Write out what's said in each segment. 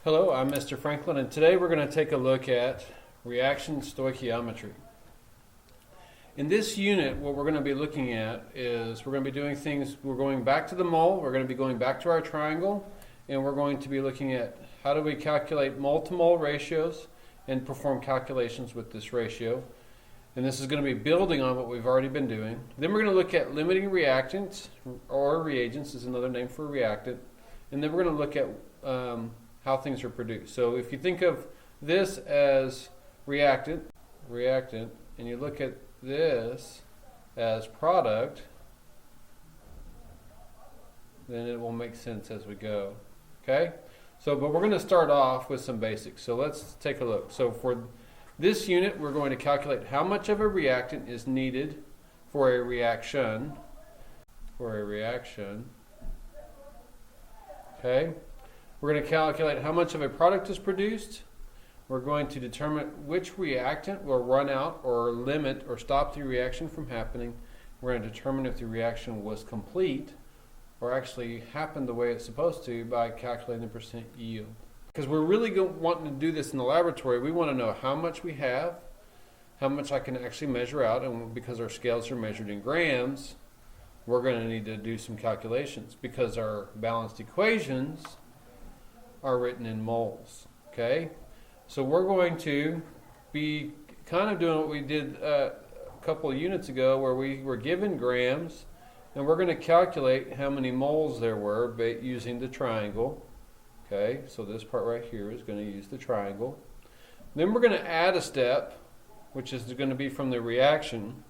Hello, I'm Mr. Franklin, and today we're going to take a look at reaction stoichiometry. In this unit, what we're going to be looking at is we're going to be doing things, we're going back to the mole, we're going to be going back to our triangle, and we're going to be looking at how do we calculate mole-to-mole ratios and perform calculations with this ratio. And this is going to be building on what we've already been doing. Then we're going to look at limiting reactants, or reagents is another name for a reactant. And then we're going to look at how things are produced. So if you think of this as reactant, and you look at this as product, then it will make sense as we go. Okay? So, but we're going to start off with some basics. So let's take a look. So for this unit, we're going to calculate how much of a reactant is needed for a reaction. Okay? We're going to calculate how much of a product is produced. We're going to determine which reactant will run out or limit or stop the reaction from happening. We're going to determine if the reaction was complete or actually happened the way it's supposed to by calculating the percent yield. Because we're really wanting to do this in the laboratory, we want to know how much we have, how much I can actually measure out, and because our scales are measured in grams, we're going to need to do some calculations because our balanced equations are written in moles. Okay, so we're going to be kind of doing what we did a couple of units ago, where we were given grams, and we're going to calculate how many moles there were using the triangle. Okay, so this part right here is going to use the triangle. Then we're going to add a step, which is going to be from the reaction,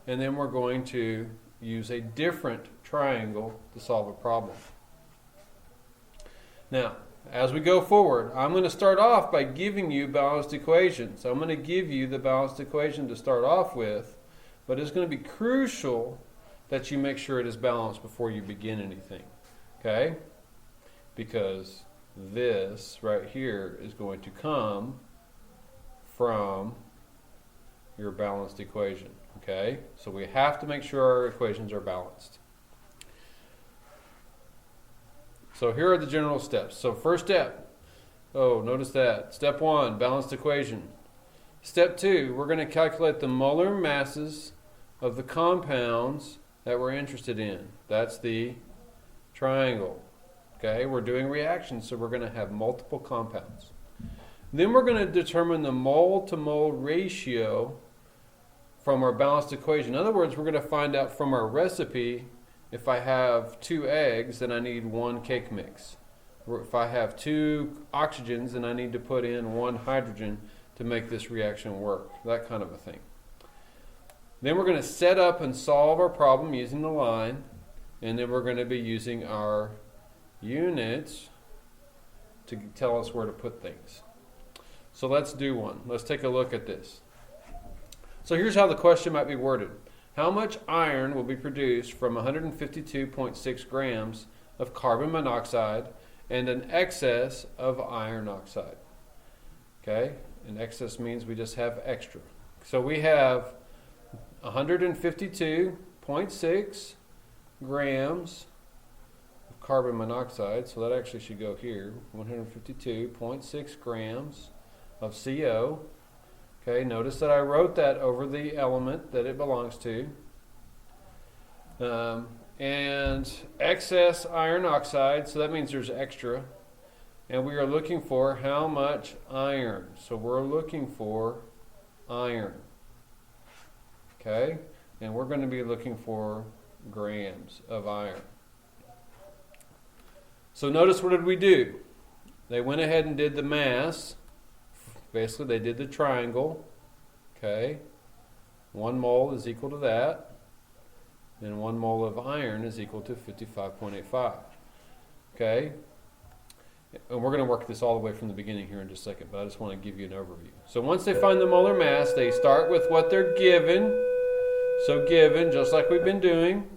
and then we're going to use a different triangle to solve a problem. Now, as we go forward, I'm going to start off by giving you balanced equations. I'm going to give you the balanced equation to start off with, but it's going to be crucial that you make sure it is balanced before you begin anything. Okay? Because this right here is going to come from your balanced equation. Okay? So we have to make sure our equations are balanced. So here are the general steps. So first step, notice that. Step 1, balanced equation. Step 2, we're going to calculate the molar masses of the compounds that we're interested in. That's the triangle. Okay, we're doing reactions, so we're going to have multiple compounds. Then we're going to determine the mole-to-mole ratio from our balanced equation. In other words, we're going to find out from our recipe, if I have 2 eggs, then I need 1 cake mix. Or if I have 2 oxygens, then I need to put in 1 hydrogen to make this reaction work. That kind of a thing. Then we're going to set up and solve our problem using the line, and then we're going to be using our units to tell us where to put things. So let's do one. Let's take a look at this. So here's how the question might be worded. How much iron will be produced from 152.6 grams of carbon monoxide and an excess of iron oxide? Okay, and excess means we just have extra. So we have 152.6 grams of carbon monoxide, so that actually should go here, 152.6 grams of CO. Okay, notice that I wrote that over the element that it belongs to. And excess iron oxide, so that means there's extra. And we are looking for how much iron. So we're looking for iron. Okay, and we're going to be looking for grams of iron. So notice, what did we do? They went ahead and did the mass. Basically, they did the triangle. Okay, 1 mole is equal to that, and 1 mole of iron is equal to 55.85. Okay, and we're going to work this all the way from the beginning here in just a second, but I just want to give you an overview. So once they find the molar mass, they start with what they're given. So given, just like we've been doing.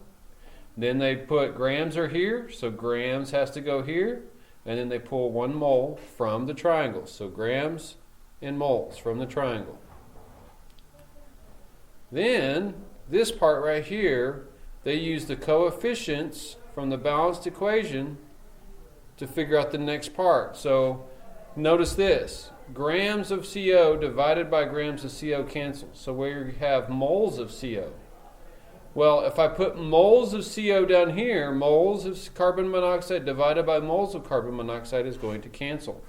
Then they put grams are here, so grams has to go here, and then they pull 1 mole from the triangle. So grams in moles from the triangle. Then this part right here, they use the coefficients from the balanced equation to figure out the next part. So notice this. Grams of CO divided by grams of CO cancels. So where you have moles of CO. Well, if I put moles of CO down here, moles of carbon monoxide divided by moles of carbon monoxide is going to cancel.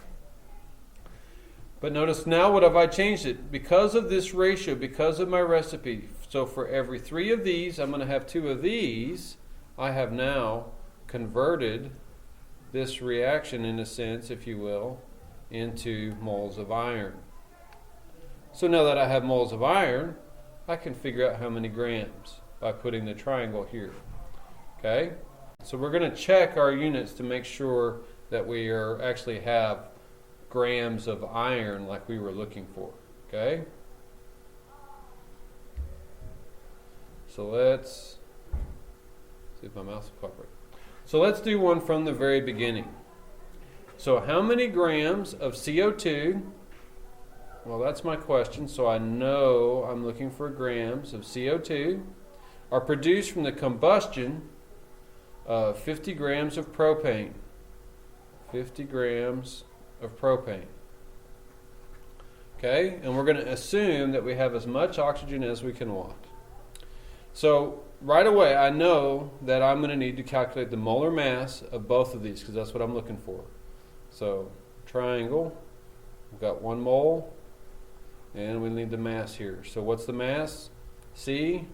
But notice now what have I changed it? Because of this ratio, because of my recipe. So for every 3 of these, I'm going to have 2 of these. I have now converted this reaction, in a sense, if you will, into moles of iron. So now that I have moles of iron, I can figure out how many grams by putting the triangle here. Okay? So we're going to check our units to make sure that we actually have grams of iron like we were looking for. Okay? So let's see if my mouse will cooperate. So let's do one from the very beginning. So how many grams of CO2? Well, that's my question, so I know I'm looking for grams of CO2 are produced from the combustion of 50 grams of propane. 50 grams of propane. Okay, and we're going to assume that we have as much oxygen as we can want. So right away I know that I'm going to need to calculate the molar mass of both of these because that's what I'm looking for. So triangle, we've got 1 mole, and we need the mass here. So what's the mass? C3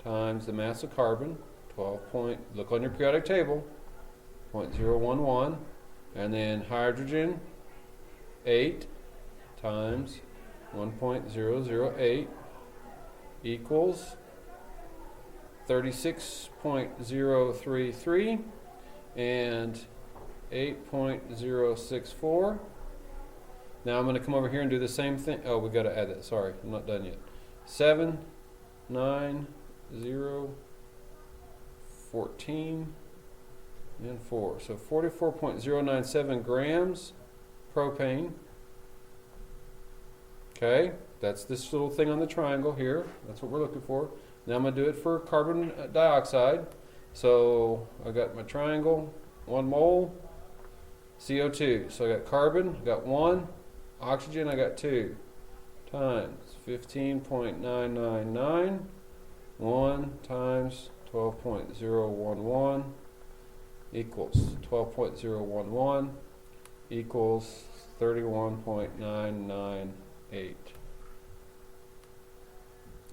times the mass of carbon, 12 point, look on your periodic table, 0.011, and then hydrogen, 8 times 1.008 equals 36.033 and 8.064. Now I'm going to come over here and do the same thing. Oh, we got to add that. Sorry, I'm not done yet. 7, 9, 0, 14, and 4. So 44.097 grams propane. Okay, that's this little thing on the triangle here. That's what we're looking for. Now I'm going to do it for carbon dioxide. So I got my triangle, 1 mole, CO2. So I got carbon, I got 1, oxygen, I got 2, times 15.999, 1 times 12.011 equals 12.011 equals 31.998.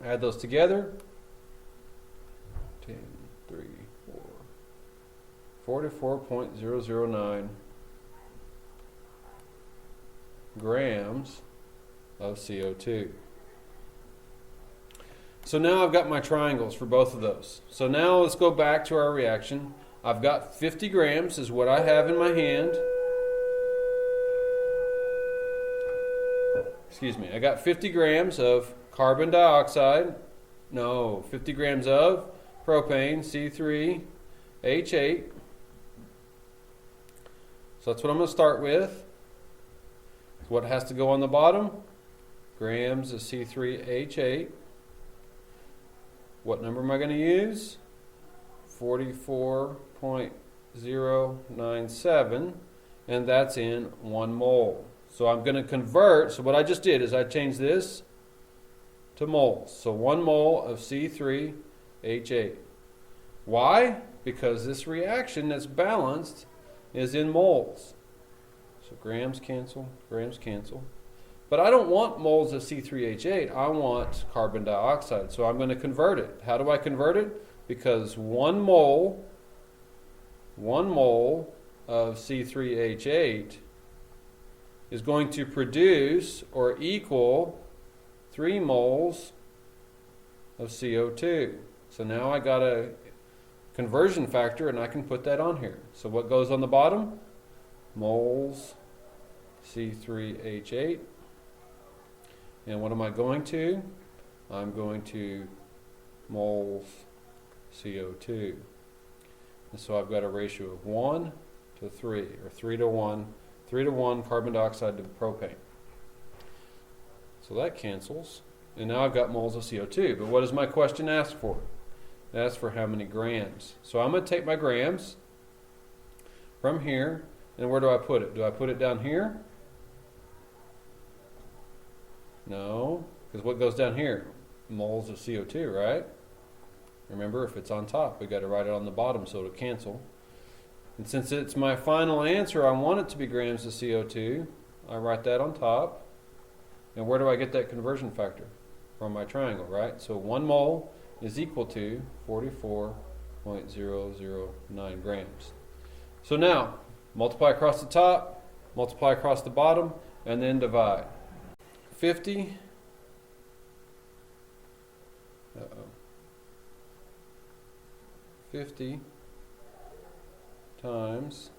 Add those together. 10, 3, 4, 44.009 grams of CO2. So now I've got my triangles for both of those. So now let's go back to our reaction. I've got 50 grams is what I have in my hand. Excuse me. I got 50 grams of carbon dioxide. No, 50 grams of propane, C3H8. So that's what I'm going to start with. What has to go on the bottom? Grams of C3H8. What number am I going to use? 44.097, and that's in 1 mole. So I'm going to convert. So what I just did is I changed this to moles. So 1 mole of C3H8. Why? Because this reaction that's balanced is in moles. So grams cancel, grams cancel. But I don't want moles of C3H8. I want carbon dioxide. So I'm going to convert it. How do I convert it? Because 1 mole of C3H8 is going to produce or equal 3 moles of CO2. So now I got a conversion factor and I can put that on here. So what goes on the bottom? Moles C3H8. And what am I going to? I'm going to moles CO2. And so I've got a ratio of 1 to 3, or 3 to 1, 3 to 1 carbon dioxide to propane. So that cancels. And now I've got moles of CO2. But what does my question ask for? It asks for how many grams. So I'm going to take my grams, from here, and where do I put it? Do I put it down here? No, because what goes down here? Moles of CO2, right? Remember, if it's on top, we got to write it on the bottom so it'll cancel. And since it's my final answer, I want it to be grams of CO2. I write that on top. And where do I get that conversion factor? From my triangle, right? So 1 mole is equal to 44.009 grams. So now, multiply across the top, multiply across the bottom, and then divide. 50 times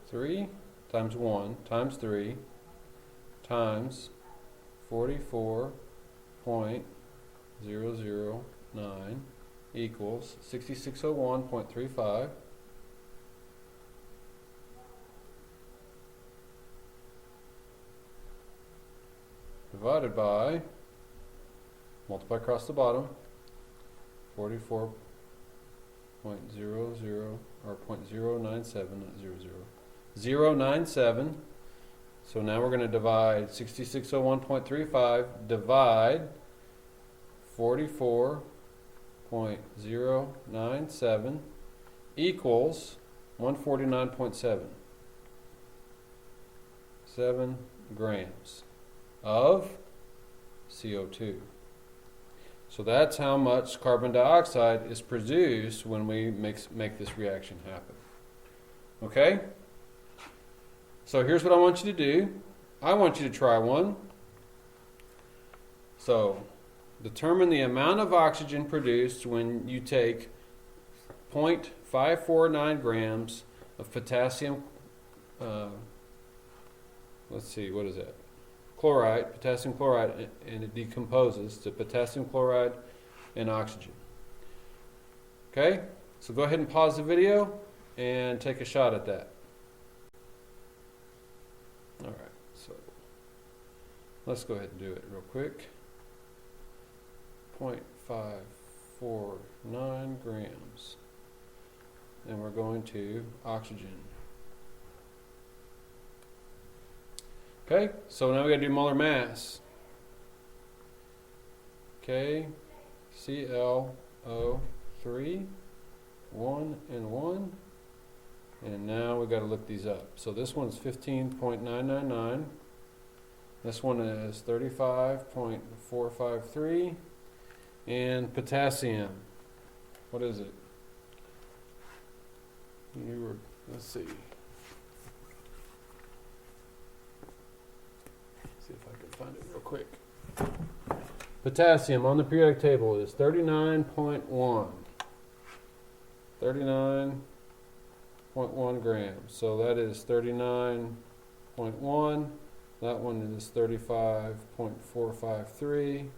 3 times 1 times 3 times 44.009 equals 6601.35 divided by, multiply across the bottom, 44.00 or 0.097, not 0.097. So now we're going to divide 6601.35 divide 44.097 equals 149.7. 7 grams of CO2. So that's how much carbon dioxide is produced when we make this reaction happen. Okay? So here's what I want you to do. I want you to try one. So determine the amount of oxygen produced when you take 0.549 grams of potassium, let's see, what is that? Chloride, potassium chloride, and it decomposes to potassium chloride and oxygen. Okay, so go ahead and pause the video and take a shot at that. All right, so let's go ahead and do it real quick. 0.549 grams, and we're going to oxygen. Okay, so now we got to do molar mass. Okay, ClO3, 1 and 1. And now we got to look these up. So this one is 15.999. This one is 35.453. And potassium, what is it? Let's see. See if I can find it real quick. Potassium on the periodic table is 39.1. 39.1 grams. So that is 39.1. That one is 35.453.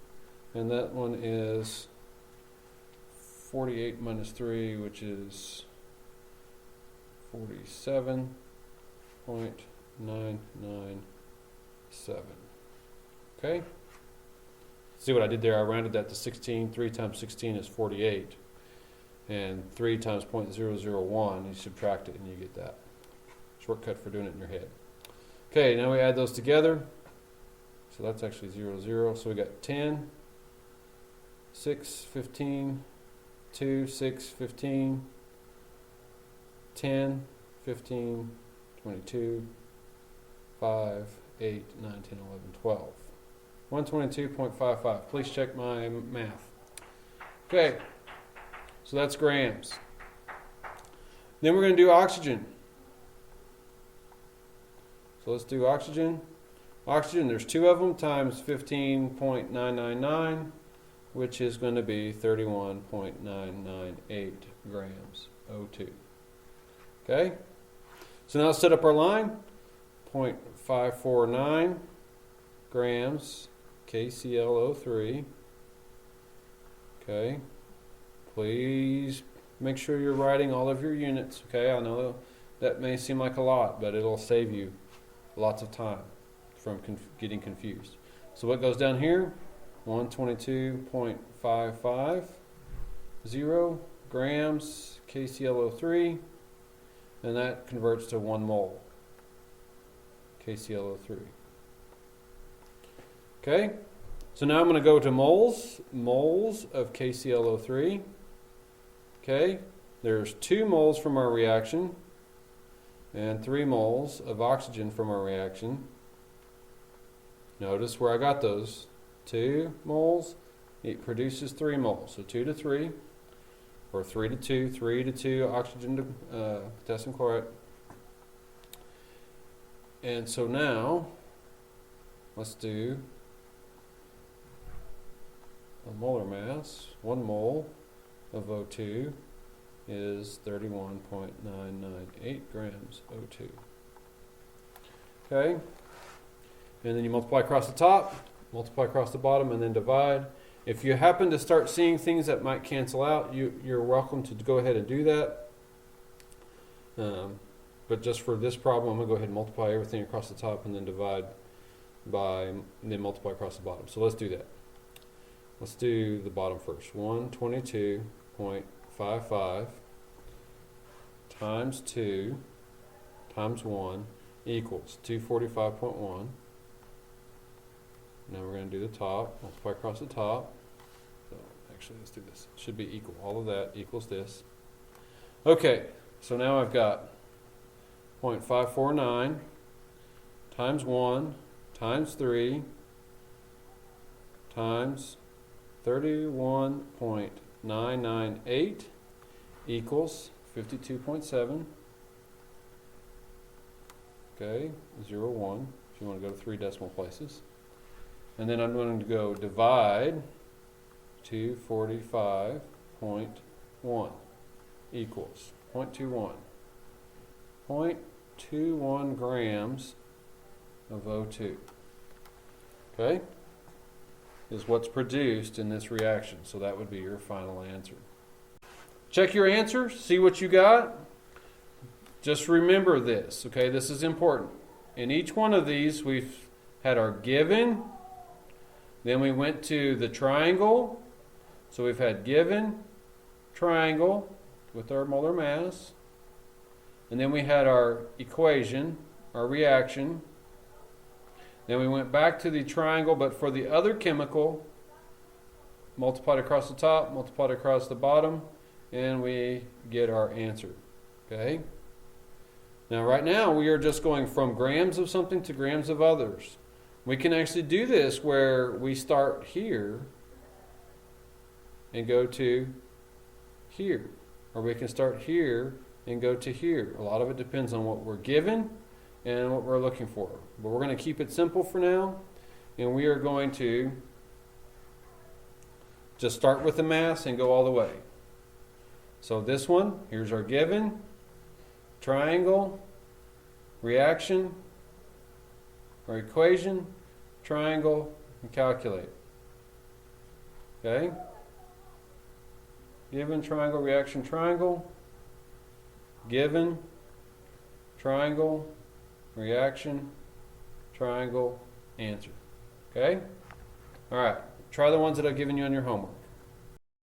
And that one is 48 minus 3, which is 47.997. Okay? See what I did there? I rounded that to 16. 3 times 16 is 48. And 3 times 0.001, you subtract it and you get that. Shortcut for doing it in your head. Okay, now we add those together. So that's actually 0, 0. So we got 10, 6, 15, 2, 6, 15, 10, 15, 22, 5, 8, 9, 10, 11, 12. 122.55. Please check my math. Okay, so that's grams. Then we're going to do oxygen. So let's do oxygen. Oxygen, there's 2 of them times 15.999, which is going to be 31.998 grams O2. Okay? So now let's set up our line. 0.549 grams KClO3. Okay? Please make sure you're writing all of your units. Okay? I know that may seem like a lot, but it'll save you lots of time from getting confused. So what goes down here? 122.550 grams KClO3. and that converts to 1 mole KClO3. Okay, so now I'm going to go to moles of KClO3. Okay, there's 2 moles from our reaction and 3 moles of oxygen from our reaction. Notice where I got those. 2 moles, it produces 3 moles. So 2 to 3, or 3 to 2, 3 to 2 oxygen to potassium chloride. And so now, let's do a molar mass. 1 mole of O2 is 31.998 grams O2. Okay? And then you multiply across the top, multiply across the bottom, and then divide. If you happen to start seeing things that might cancel out, you're welcome to go ahead and do that. But just for this problem, I'm going to go ahead and multiply everything across the top and then divide by, and then multiply across the bottom. So let's do that. Let's do the bottom first. 122.55 times 2 times 1 equals 245.1. Now we're going to do the top, multiply across the top. So actually, let's do this. It should be equal. All of that equals this. Okay, so now I've got 0.549 times 1 times 3 times 31.998 equals 52.7. Okay, 0, 1, if you want to go to 3 decimal places. And then I'm going to go divide 245.1 equals 0.21. 0.21 grams of O2. Okay? Is what's produced in this reaction. So that would be your final answer. Check your answer, see what you got. Just remember this, okay? This is important. In each one of these, we've had our given, then we went to the triangle. So we've had given, triangle with our molar mass, and then we had our equation, our reaction. Then we went back to the triangle, but for the other chemical, multiplied across the top, multiplied across the bottom, and we get our answer. Okay? Now right now we are just going from grams of something to grams of others. We can actually do this where we start here and go to here. Or we can start here and go to here. A lot of it depends on what we're given and what we're looking for. But we're going to keep it simple for now. And we are going to just start with the mass and go all the way. So this one, here's our given, triangle, reaction, our equation, triangle, and calculate. Okay? Given, triangle, reaction, triangle. Given, triangle, reaction, triangle, answer. Okay? All right. Try the ones that I've given you on your homework.